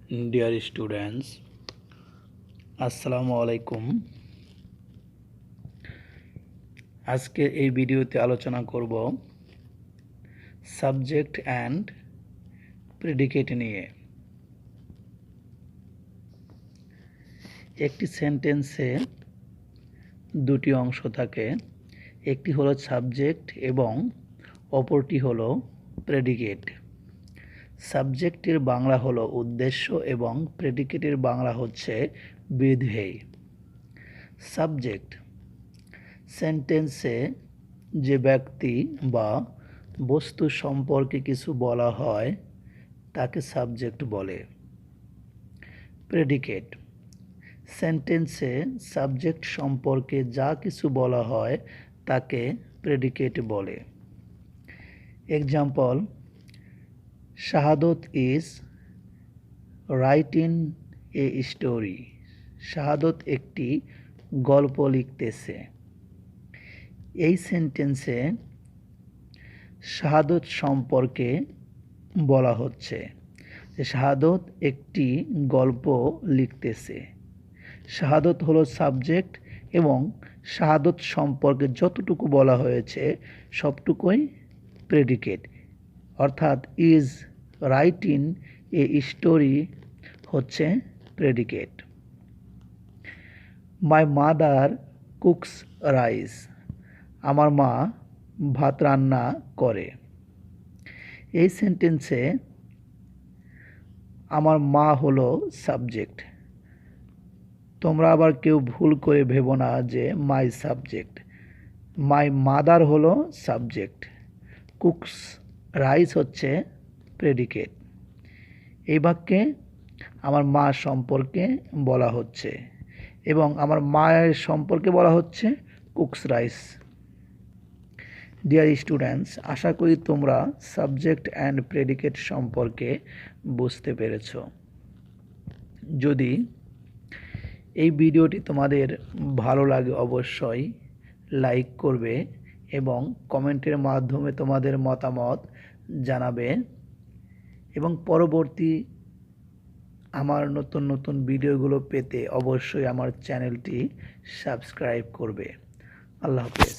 Dear students, আসসালামু আলাইকুম। আজকে এই ভিডিওতে আলোচনা করব সাবজেক্ট অ্যান্ড প্রেডিকেট নিয়ে। একটি সেন্টেন্সে দুটি অংশ থাকে, একটি হলো সাবজেক্ট এবং অপরটি হলো প্রেডিকেট। সাবজেক্টের বাংলা হলো উদ্দেশ্য এবং প্রেডিকেটের বাংলা হচ্ছে বিধেয়। সাবজেক্ট সেন্টেন্সে যে ব্যক্তি বা বস্তু সম্পর্কে কিছু বলা হয় তাকে সাবজেক্ট বলে। প্রেডিকেট সেন্টেন্সে সাবজেক্ট সম্পর্কে যা কিছু বলা হয় তাকে প্রেডিকেট বলে। Example: Shahadat is writing a story. Shahadat একটি গল্প লিখতেছে। এই সেন্টেন্সে শাহাদত সম্পর্কে বলা হচ্ছে যে শাহাদত একটি গল্প লিখতেছে। শাহাদত হলো সাবজেক্ট এবং শাহাদত সম্পর্কে যতটুকু বলা হয়েছে সবটুকুই প্রেডিকেট, অর্থাৎ ইজ রাইটিং এ স্টোরি হচ্ছে predicate. My mother cooks rice. আমার মা ভাত রান্না করে। এই সেন্টেন্সে আমার মা হলো সাবজেক্ট। তোমরা আবার কেউ ভুল করে ভেবো না যে মাই সাবজেক্ট। মাই মাদার হলো সাবজেক্ট, কুকস রাইস হচ্ছে প্রেডিকেট। এই বাক্যে আমার মা সম্পর্কে বলা হচ্ছে এবং আমার মায়ের সম্পর্কে বলা হচ্ছে কুকস রাইস। ডিয়ার স্টুডেন্টস, আশা করি তোমরা সাবজেক্ট অ্যান্ড প্রেডিকেট সম্পর্কে বুঝতে পেরেছ। যদি এই ভিডিওটি তোমাদের ভালো লাগে অবশ্যই লাইক করবে এবং কমেন্টের মাধ্যমে তোমাদের মতামত জানাবে এবং পরবর্তী আমার নতুন নতুন ভিডিওগুলো পেতে অবশ্যই আমার চ্যানেলটি সাবস্ক্রাইব করবে। আল্লাহ হাফেজ।